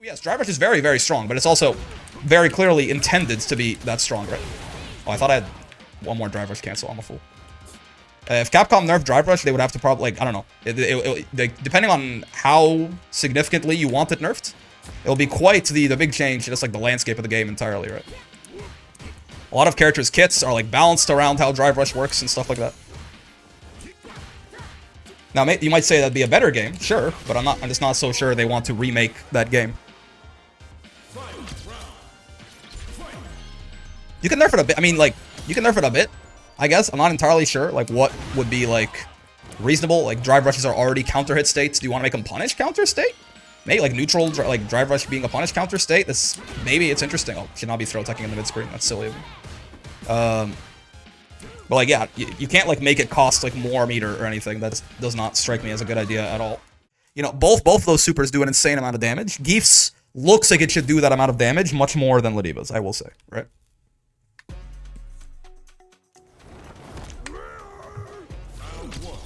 Yes, Drive Rush is very, very strong, but it's also very clearly intended to be that strong, right? Oh, I thought I had one more Drive Rush cancel. I'm a fool. If Capcom nerfed Drive Rush, they would have to probably, like, I don't know. Depending on how significantly you want it nerfed, it'll be quite the big change, just like the landscape of the game entirely, right? A lot of characters' kits are, like, balanced around how Drive Rush works and stuff like that. Now, you might say that'd be a better game, sure, but I'm just not so sure they want to remake that game. You can nerf it a bit. I mean, like, you can nerf it a bit, I guess. I'm not entirely sure, like, what would be, like, reasonable. Like, Drive Rushes are already counter-hit states. Do you want to make them punish counter-state? Maybe, like, neutral, like, Drive Rush being a punish counter-state? Maybe it's interesting. Oh, should not be throw-teching in the mid-screen. That's silly of me. But, like, yeah, you can't, like, make it cost, like, more meter or anything. That does not strike me as a good idea at all. You know, both those supers do an insane amount of damage. Gief's looks like it should do that amount of damage much more than Ladiva's, I will say, right?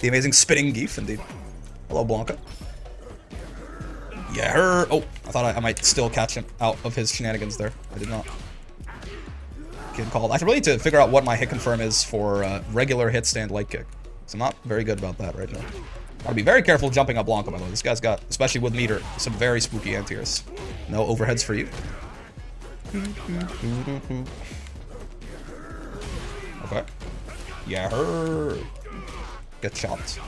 The amazing spinning Gief, indeed. Hello, Blanka. Yeah, her. Oh, I thought I might still catch him out of his shenanigans there. I did not. Kid called. I really need to figure out what my hit confirm is for regular hit stand light kick. So I'm not very good about that right now. Gotta be very careful jumping up Blanka, by the way. This guy's got, especially with meter, some very spooky anti-airs. No overheads for you. Okay. Yeah, her. Get chopped.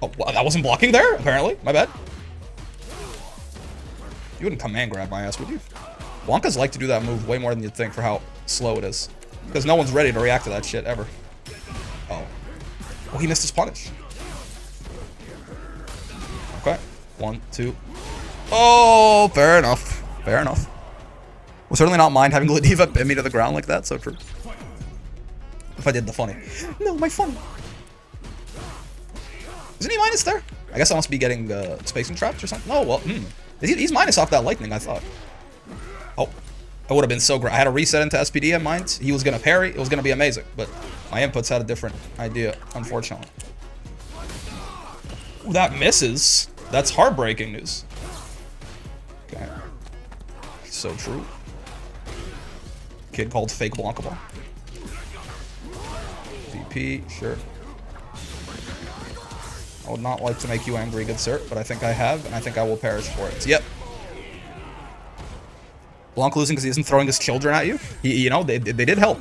Oh, well, that wasn't blocking there, apparently. My bad. You wouldn't command grab my ass, would you? Blankas like to do that move way more than you'd think for how slow it is. Because no one's ready to react to that shit, ever. Oh. Oh, he missed his punish. Okay. 1, 2. Oh, fair enough. Fair enough. Would certainly not mind having Ladiva pin me to the ground like that, so true. If I did the funny. No, my funny. Isn't he minus there? I guess I must be getting spacing traps or something. Oh, well, he's minus off that lightning, I thought. Oh, that would have been so great. I had a reset into SPD in mind. He was going to parry. It was going to be amazing. But my inputs had a different idea, unfortunately. Ooh, that misses. That's heartbreaking news. Okay. So true. Kid called fake Blanka Ball. VP, sure. I would not like to make you angry, good sir, but I think I have, and I think I will perish for it. Yep. Blanka losing because he isn't throwing his children at you. You know, they did help.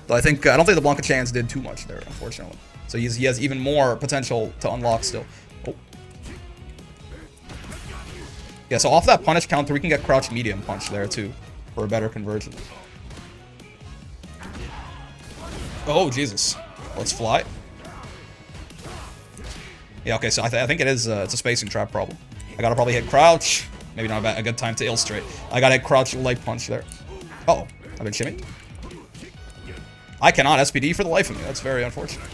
But I don't think the Blanka chance did too much there, unfortunately. So he has even more potential to unlock still. Oh. Yeah, so off that punish counter, we can get crouch medium punch there too, for a better conversion. Oh, Jesus. Let's fly. Yeah, okay, so I think it is, it's a spacing trap problem. I gotta probably hit crouch. Maybe not a good time to illustrate. I gotta hit crouch light punch there. Uh-oh, I've been shimmied. I cannot SPD for the life of me. That's very unfortunate.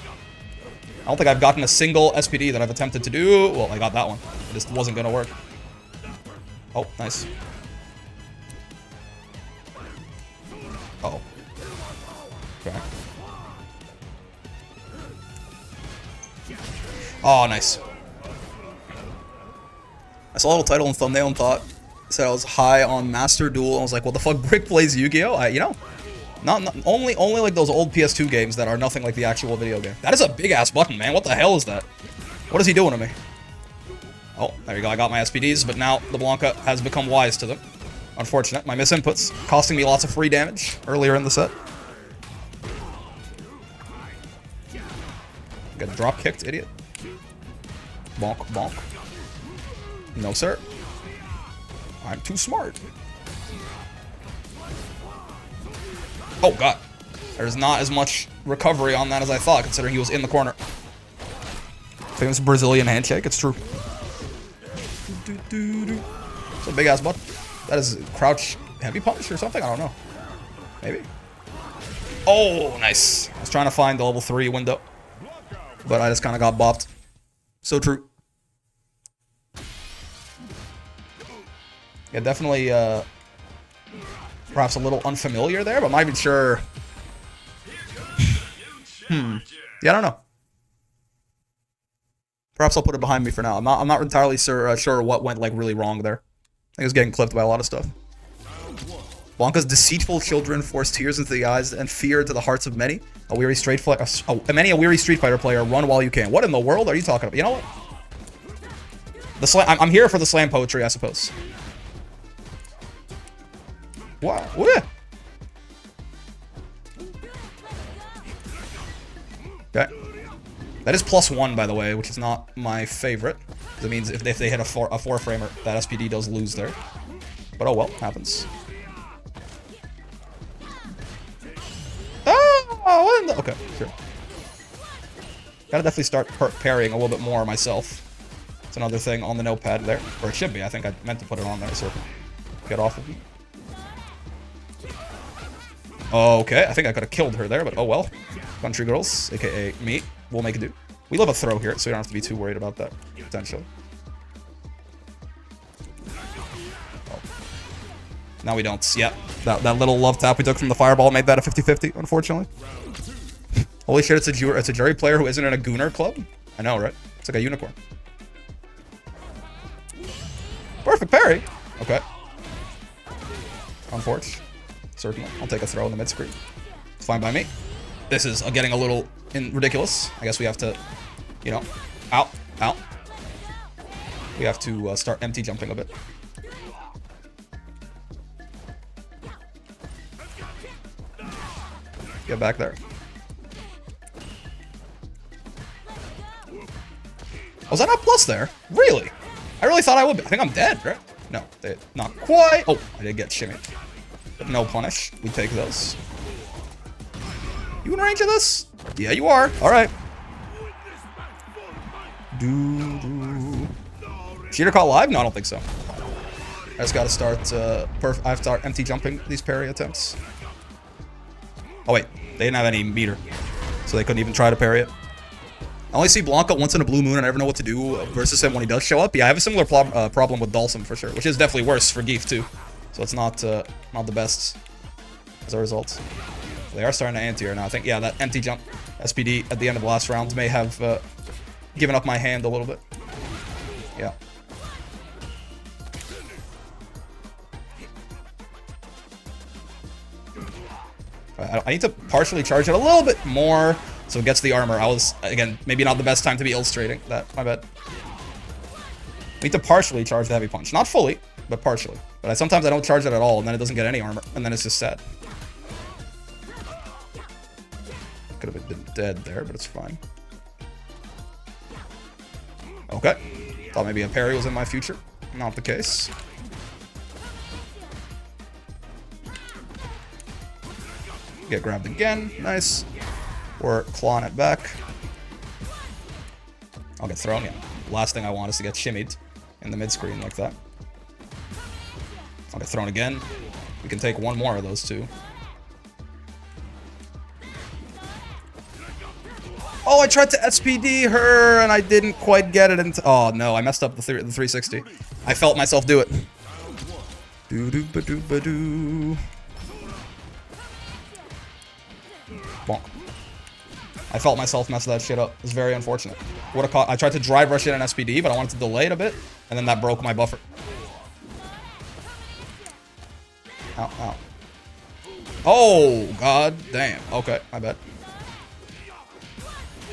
I don't think I've gotten a single SPD that I've attempted to do. Well, I got that one. It just wasn't gonna work. Oh, nice. Uh-oh. Okay. Oh, nice. I saw a little title and thumbnail and thought, said I was high on Master Duel. I was like, what the fuck, Brick plays Yu-Gi-Oh? You know, not only like those old PS2 games that are nothing like the actual video game. That is a big ass button, man. What the hell is that? What is he doing to me? Oh, there you go. I got my SPDs, but now the Blanka has become wise to them. Unfortunate. My misinputs costing me lots of free damage earlier in the set. Get drop kicked, idiot. Bonk, bonk. No, sir. I'm too smart. Oh, God. There's not as much recovery on that as I thought, considering he was in the corner. Famous Brazilian handshake, it's true. It's a big-ass button. That is crouch heavy punch or something? I don't know. Maybe. Oh, nice. I was trying to find the level 3 window, but I just kind of got bopped. So true. Yeah, definitely, perhaps a little unfamiliar there, but I'm not even sure. Yeah, I don't know. Perhaps I'll put it behind me for now. I'm not entirely sure what went like really wrong there. I think it was getting clipped by a lot of stuff. Blanka's deceitful children force tears into the eyes and fear into the hearts of many. A weary Street Fighter player. Run while you can. What in the world are you talking about? You know what? The slam. I'm here for the slam poetry, I suppose. Wow. Okay. That is +1, by the way, which is not my favorite. That means if they hit a four framer, that SPD does lose there. But oh well, happens. Oh, okay, sure. Gotta definitely start parrying a little bit more myself. It's another thing on the notepad there, or it should be. I think I meant to put it on there so I can get off of me. Okay, I think I could have killed her there, but oh well. Country girls, aka me, will make it do. We love a throw here, so we don't have to be too worried about that, potentially. Oh. Now we don't. Yeah, that little love tap we took from the fireball made that a 50-50, unfortunately. Holy shit, it's a Juri player who isn't in a Gooner club? I know, right? It's like a unicorn. Perfect parry. Okay. Unfortunate. Certainly. I'll take a throw in the mid-screen. It's fine by me. This is getting a little ridiculous. I guess we have to, you know, out. We have to start empty jumping a bit. Get back there. Was that not plus there? Really? I really thought I would be. I think I'm dead, right? No, not quite. Oh, I did get shimmy. But no punish. We take those. You in range of this? Yeah, you are. All right. Cheater caught live? No, I don't think so. I just gotta start. I have to start empty jumping these parry attempts. Oh wait, they didn't have any meter, so they couldn't even try to parry it. I only see Blanka once in a blue moon, and I never know what to do versus him when he does show up. Yeah, I have a similar problem with Dalsum for sure, which is definitely worse for Geef too. So it's not the best as a result. They are starting to anti-air now. I think, yeah, that empty jump SPD at the end of the last round may have given up my hand a little bit. Yeah. I need to partially charge it a little bit more so it gets the armor. I was, again, maybe not the best time to be illustrating that. My bad. I need to partially charge the heavy punch. Not fully, but partially. But sometimes I don't charge it at all, and then it doesn't get any armor, and then it's just sad. Could have been dead there, but it's fine. Okay. Thought maybe a parry was in my future. Not the case. Get grabbed again. Nice. Or clawing it back. I'll get thrown. Yeah. Last thing I want is to get shimmied in the mid-screen like that. I'll get thrown again. We can take one more of those two. Oh, I tried to SPD her, and I didn't quite get it into... Oh, no, I messed up the 360. I felt myself do it. Doo-doo-ba-doo-ba-doo. Bonk. I felt myself mess that shit up. It's very unfortunate. Would have caught... I tried to drive rush it in SPD, but I wanted to delay it a bit, and then that broke my buffer. Ow, ow. Oh, god damn. Okay, my bad.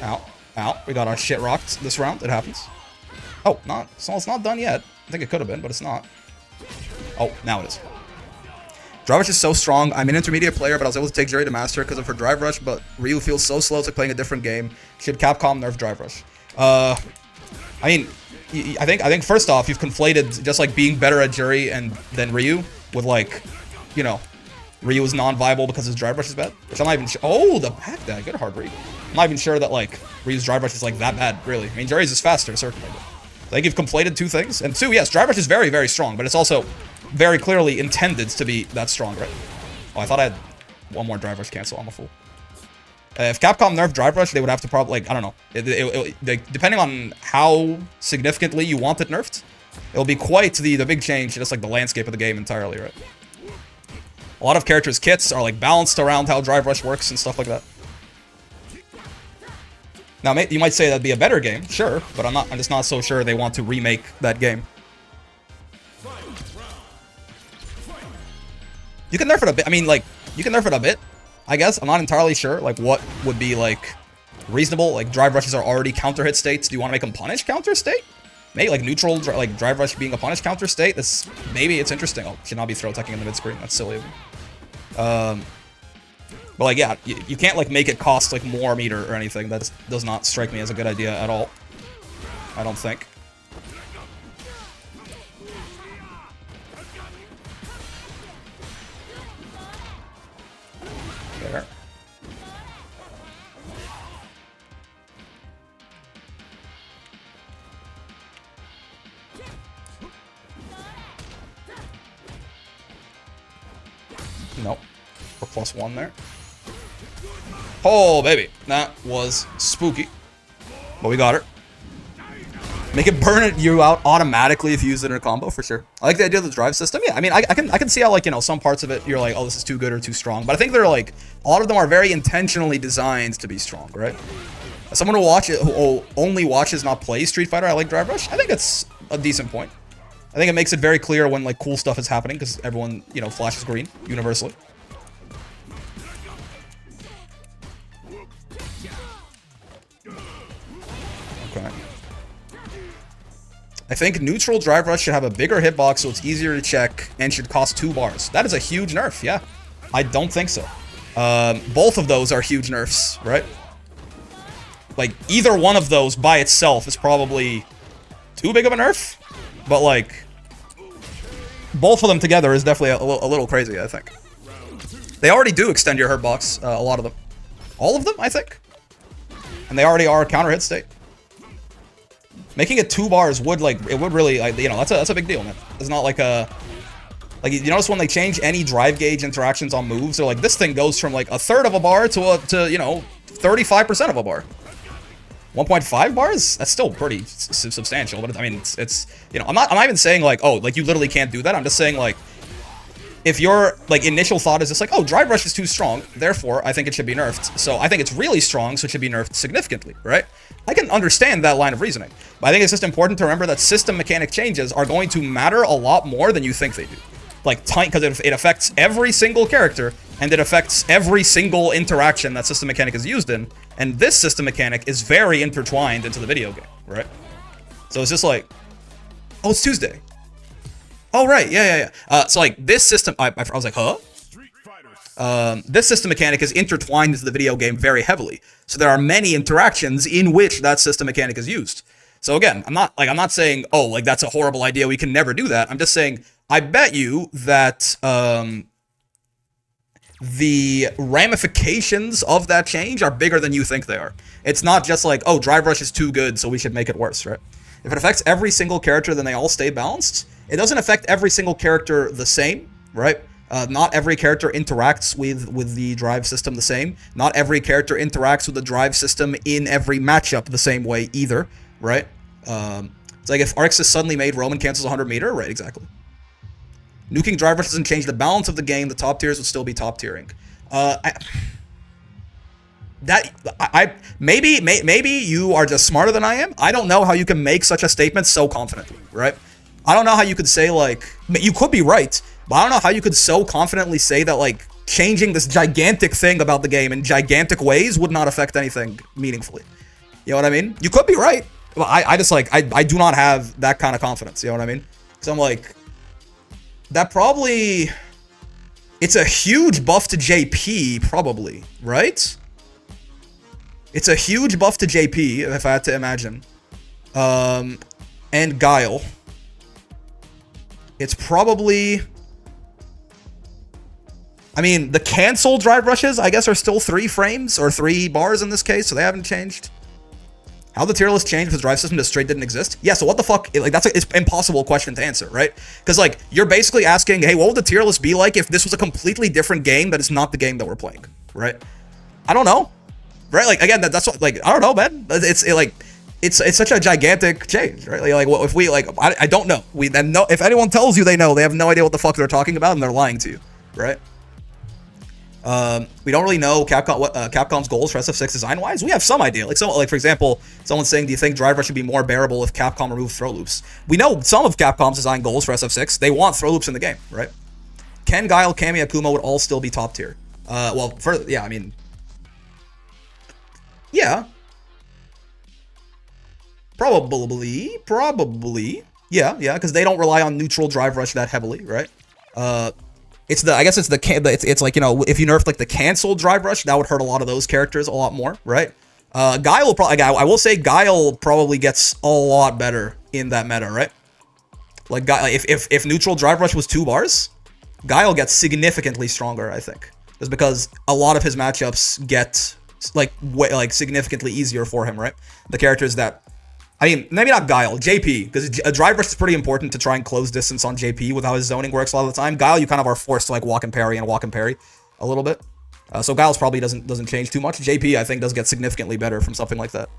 Ow, ow. We got our shit rocked this round. It happens. Oh, so it's not done yet. I think it could have been, but it's not. Oh, now it is. Drive rush is so strong. I'm an intermediate player, but I was able to take Juri to master because of her drive rush, but Ryu feels so slow. It's like playing a different game. Should Capcom nerf drive rush? I mean, I think first off, you've conflated just like being better at Juri than Ryu with like, you know, Ryu is non-viable because his drive rush is bad. Which I'm not even sure. Oh, the back that good hard read. I'm not even sure that like Ryu's drive rush is like that bad, really. I mean, Juri's is faster, certainly. I think you've conflated two things. And two, yes, drive rush is very, very strong, but it's also very clearly intended to be that strong, right? Oh, I thought I had one more drive rush cancel. I'm a fool. If Capcom nerfed drive rush, they would have to probably, like, I don't know. Depending on how significantly you want it nerfed, it'll be quite the big change, just like the landscape of the game entirely, right? A lot of characters' kits are like balanced around how drive rush works and stuff like that. Now, you might say that'd be a better game, sure, but I'm just not so sure they want to remake that game. You can nerf it a bit. I mean, like, you can nerf it a bit, I guess. I'm not entirely sure, like, what would be, like, reasonable. Like, drive rushes are already counter hit states. Do you want to make them punish counter state? Maybe, like, neutral, like, drive rush being a punish counter state. Maybe it's interesting. Oh, should not be throw teching in the mid-screen. That's silly of me. But, like, yeah, you can't, like, make it cost, like, more meter or anything. That does not strike me as a good idea at all. I don't think. There. Nope. For +1 there. Oh, baby. That was spooky. But we got her. Make it burn you out automatically if you use it in a combo, for sure. I like the idea of the drive system. Yeah, I mean, I can see how, like, you know, some parts of it, you're like, oh, this is too good or too strong. But I think they're, like, a lot of them are very intentionally designed to be strong, right? As someone who only watches, not plays Street Fighter, I like drive rush. I think it's a decent point. I think it makes it very clear when, like, cool stuff is happening, because everyone, you know, flashes green, universally. Okay. I think neutral drive rush should have a bigger hitbox so it's easier to check and should cost 2 bars. That is a huge nerf, yeah. I don't think so. Both of those are huge nerfs, right? Like, either one of those by itself is probably too big of a nerf. But, like, both of them together is definitely a little crazy, I think. They already do extend your hitbox, a lot of them. All of them, I think. And they already are counter hit state. Making it 2 bars would, like, it would really, you know, that's a big deal, man. It's not like a, like, you notice when they change any drive gauge interactions on moves, they're like, this thing goes from, like, 1/3 of a bar to you know, 35% of a bar. 1.5 bars? That's still pretty substantial, but I mean, it's, you know, I'm not even saying, like, oh, like, you literally can't do that. I'm just saying, like, if your, like, initial thought is just like, oh, drive rush is too strong, therefore, I think it should be nerfed. So I think it's really strong, so it should be nerfed significantly, right? I can understand that line of reasoning. But I think it's just important to remember that system mechanic changes are going to matter a lot more than you think they do. Like, because it affects every single character, and it affects every single interaction that system mechanic is used in. And this system mechanic is very intertwined into the video game, right? So it's just like, oh, it's Tuesday. Oh, right, yeah. So, like, this system, I was like, huh? This system mechanic is intertwined into the video game very heavily. So there are many interactions in which that system mechanic is used. So again, I'm not saying, oh, like, that's a horrible idea, we can never do that. I'm just saying, I bet you that, the ramifications of that change are bigger than you think they are. It's not just like, oh, drive rush is too good, so we should make it worse, right? If it affects every single character, then they all stay balanced. It doesn't affect every single character the same, right? Not every character interacts with the drive system the same. Not every character interacts with the drive system in every matchup the same way either, right? It's like if Arxis suddenly made Roman cancels 100 meter, right, exactly. Nuking drive rush doesn't change the balance of the game. The top tiers would still be top tiering. Maybe you are just smarter than I am. I don't know how you can make such a statement so confidently, right? I don't know how you could say, like, you could be right, but I don't know how you could so confidently say that, like, changing this gigantic thing about the game in gigantic ways would not affect anything meaningfully. You know what I mean? You could be right. But I just, like, I do not have that kind of confidence. You know what I mean? So I'm like, that probably, it's a huge buff to JP, probably, right? It's a huge buff to JP, if I had to imagine. And Guile. It's probably, I mean, the cancel drive rushes, I guess, are still 3 frames, or 3 bars in this case, so they haven't changed. How the tier list changed with the drive system just straight didn't exist? Yeah, so what the fuck? Like, it's an impossible question to answer, right? Because, like, you're basically asking, hey, what would the tier list be like if this was a completely different game that is not the game that we're playing, right? I don't know, right? Like, again, that's what, like, I don't know, man. It's such a gigantic change, right? Like, well, if we, like, I don't know. If anyone tells you they know, they have no idea what the fuck they're talking about, and they're lying to you, right? We don't really know Capcom's goals for SF6 design-wise. We have some idea. Like for example, someone's saying, do you think drive rush should be more bearable if Capcom removed throw loops? We know some of Capcom's design goals for SF6. They want throw loops in the game, right? Ken, Guile, Kami, Akuma would all still be top tier. Well, yeah, I mean, yeah. Probably. Yeah, because they don't rely on neutral drive rush that heavily, right? I guess it's like, you know, if you nerfed like the cancel drive rush, that would hurt a lot of those characters a lot more, right? Guile will probably, I will say Guile probably gets a lot better in that meta, right? Like if neutral drive rush was 2 bars, Guile gets significantly stronger, I think. Just because a lot of his matchups get like significantly easier for him, right? The characters that, I mean, maybe not Guile, JP, because a drive rush is pretty important to try and close distance on JP with how his zoning works a lot of the time. Guile, you kind of are forced to like walk and parry a little bit. So Guile's probably doesn't change too much. JP, I think, does get significantly better from something like that.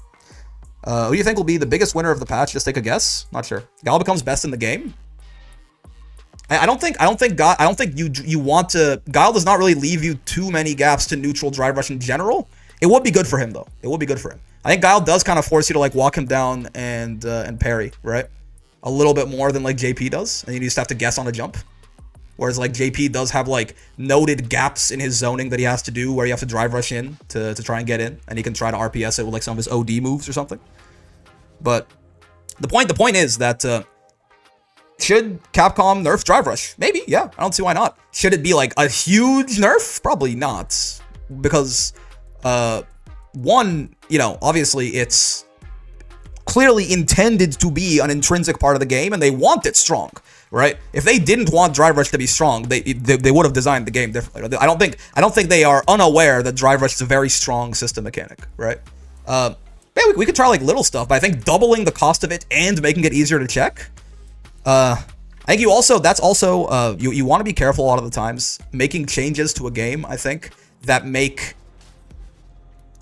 Who do you think will be the biggest winner of the patch? Just take a guess. Not sure. Guile becomes best in the game. I don't think you want to. Guile does not really leave you too many gaps to neutral drive rush in general. It would be good for him though. It would be good for him. I think Guile does kind of force you to like walk him down and parry, right? A little bit more than like JP does, and you just have to guess on a jump. Whereas like JP does have like noted gaps in his zoning that he has to do, where you have to drive rush in to try and get in, and he can try to RPS it with like some of his OD moves or something. But the point is that should Capcom nerf drive rush? Maybe, yeah. I don't see why not. Should it be like a huge nerf? Probably not, because one, you know, obviously it's clearly intended to be an intrinsic part of the game, and they want it strong, right? If they didn't want drive rush to be strong, they would have designed the game differently. I don't think they are unaware that drive rush is a very strong system mechanic, right? Yeah, we could try like little stuff, but I think doubling the cost of it and making it easier to check. I think you also you want to be careful a lot of the times making changes to a game, I think, that make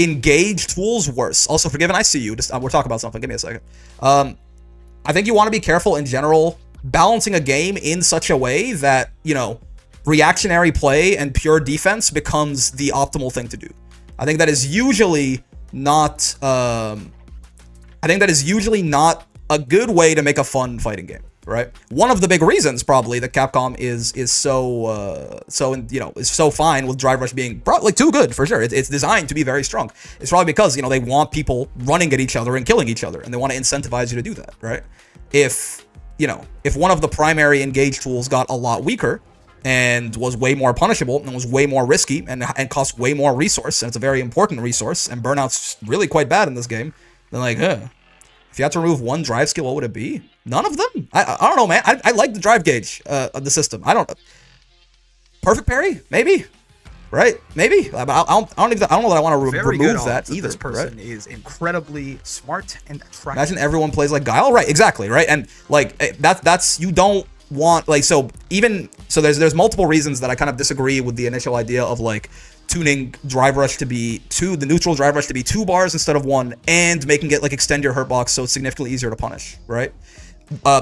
engage tools worse. Also, Forgiven, I see you. Just we're talking about something. Give me a second. I think you want to be careful in general balancing a game in such a way that, you know, reactionary play and pure defense becomes the optimal thing to do. I think that is usually not. I think that is usually not a good way to make a fun fighting game, right? One of the big reasons probably that Capcom is so fine with drive rush being like too good for sure. It's designed to be very strong. It's probably because, you know, they want people running at each other and killing each other, and they want to incentivize you to do that, right? If one of the primary engage tools got a lot weaker and was way more punishable and was way more risky and cost way more resource, and it's a very important resource, and burnout's really quite bad in this game, then like, if you had to remove one drive skill, what would it be? None of them? I don't know, man. I like the drive gauge of the system. I don't. Perfect parry? Maybe. Right? Maybe. I don't know that I want to remove that either. This person is incredibly smart and attractive. Imagine everyone plays like Guile. Right? Exactly. Right? And like that's you don't want like there's multiple reasons that I kind of disagree with the initial idea of like tuning drive rush to be the neutral drive rush to be 2 bars instead of 1, and making it like extend your hurt box so it's significantly easier to punish, right?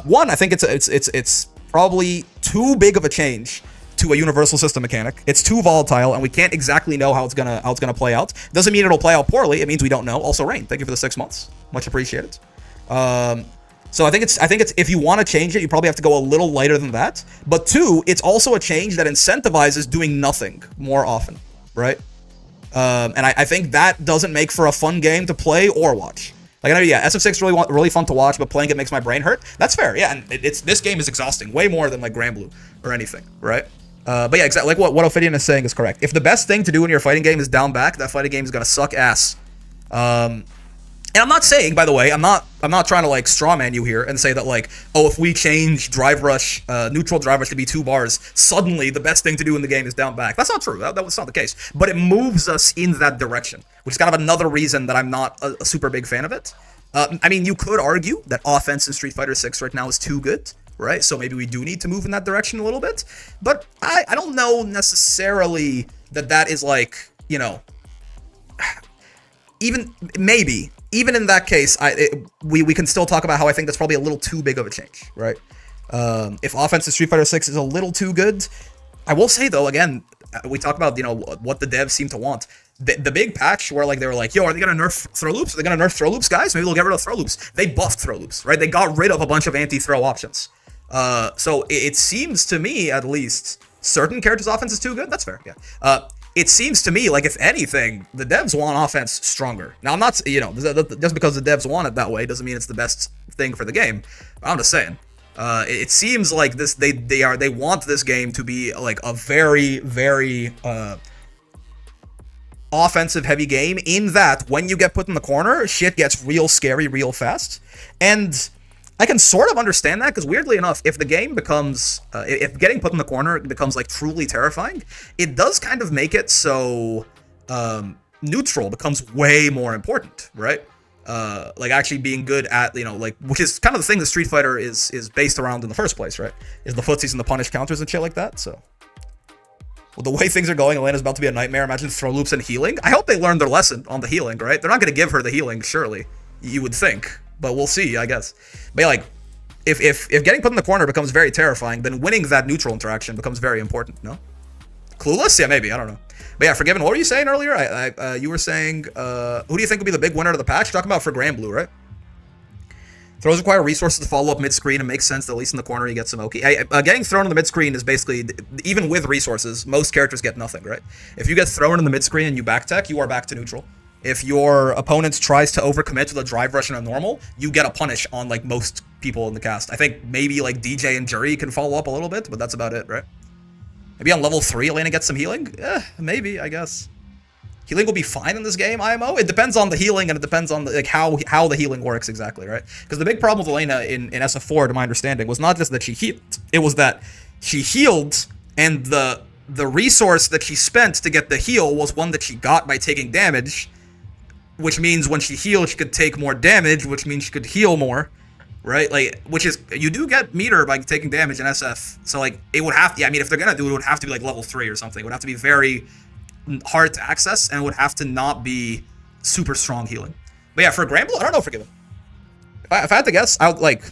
One, I think it's probably too big of a change to a universal system mechanic. It's too volatile, and we can't exactly know how it's gonna play out. Doesn't mean it'll play out poorly. It means we don't know. Also, Rain, thank you for the 6 months, much appreciated. So I think it's if you want to change it, you probably have to go a little lighter than that. But 2, it's also a change that incentivizes doing nothing more often. Right? And I think that doesn't make for a fun game to play or watch. Like, I know, yeah, SF6 is really fun to watch, but playing it makes my brain hurt. That's fair, yeah, and this game is exhausting, way more than like Granblue or anything, right? But yeah, exactly, like what Ophidian is saying is correct. If the best thing to do in your fighting game is down back, that fighting game is gonna suck ass. And I'm not saying, by the way, I'm not trying to like strawman you here and say that like, oh, if we change drive rush, neutral drive rush to be 2 bars, suddenly the best thing to do in the game is down back. That's not true. That's not the case. But it moves us in that direction, which is kind of another reason that I'm not a super big fan of it. I mean, you could argue that offense in Street Fighter 6 right now is too good, right? So maybe we do need to move in that direction a little bit. But I don't know necessarily that is like, you know, even in that case, we can still talk about how I think that's probably a little too big of a change, right? If offense in Street Fighter 6 is a little too good, I will say though, again, we talked about, you know, what the devs seem to want. The big patch where like they were like, yo, are they gonna nerf throw loops? Are they gonna nerf throw loops, guys? Maybe they'll get rid of throw loops. They buffed throw loops, right? They got rid of a bunch of anti-throw options. So it seems to me, at least, certain characters' offense is too good. That's fair, yeah. It seems to me like, if anything, the devs want offense stronger. Now, I'm not, you know, just because the devs want it that way doesn't mean it's the best thing for the game. I'm just saying. It seems like this they want this game to be like a very, very offensive heavy game, in that when you get put in the corner, shit gets real scary real fast. And I can sort of understand that, because weirdly enough, if the game becomes, if getting put in the corner becomes like truly terrifying, it does kind of make it so neutral becomes way more important, right? Like actually being good at, you know, like, which is kind of the thing that Street Fighter is based around in the first place, right? Is the footsies and the punish counters and shit like that. So, well, the way things are going, Elena's about to be a nightmare. Imagine throw loops and healing. I hope they learned their lesson on the healing, right? They're not going to give her the healing, surely. You would think. But we'll see, I guess. But yeah, like, if getting put in the corner becomes very terrifying, then winning that neutral interaction becomes very important, no? Clueless? Yeah, maybe. I don't know. But yeah, Forgiven, what were you saying earlier? You were saying, who do you think would be the big winner of the patch? You're talking about for Grand Blue, right? Throws require resources to follow up mid-screen. It makes sense that at least in the corner you get some Oki. Getting thrown in the mid-screen is basically, even with resources, most characters get nothing, right? If you get thrown in the mid-screen and you back tech, you are back to neutral. If your opponent tries to overcommit with a drive rush and a normal, you get a punish on like most people in the cast. I think maybe like DJ and Juri can follow up a little bit, but that's about it, right? Maybe on level 3, Elena gets some healing? Maybe, I guess. Healing will be fine in this game, IMO. It depends on the healing, and it depends on the, like how the healing works exactly, right? Because the big problem with Elena in SF4, to my understanding, was not just that she healed. It was that she healed, and the resource that she spent to get the heal was one that she got by taking damage, which means when she healed, she could take more damage, which means she could heal more, right? Like, which is, you do get meter by taking damage in SF. So, like, it would have to, I mean, if they're gonna do it, it would have to be, like, level 3 or something. It would have to be very hard to access, and it would have to not be super strong healing. But yeah, for Grand Blue, I don't know, Forgiven. If I had to guess, I would, like,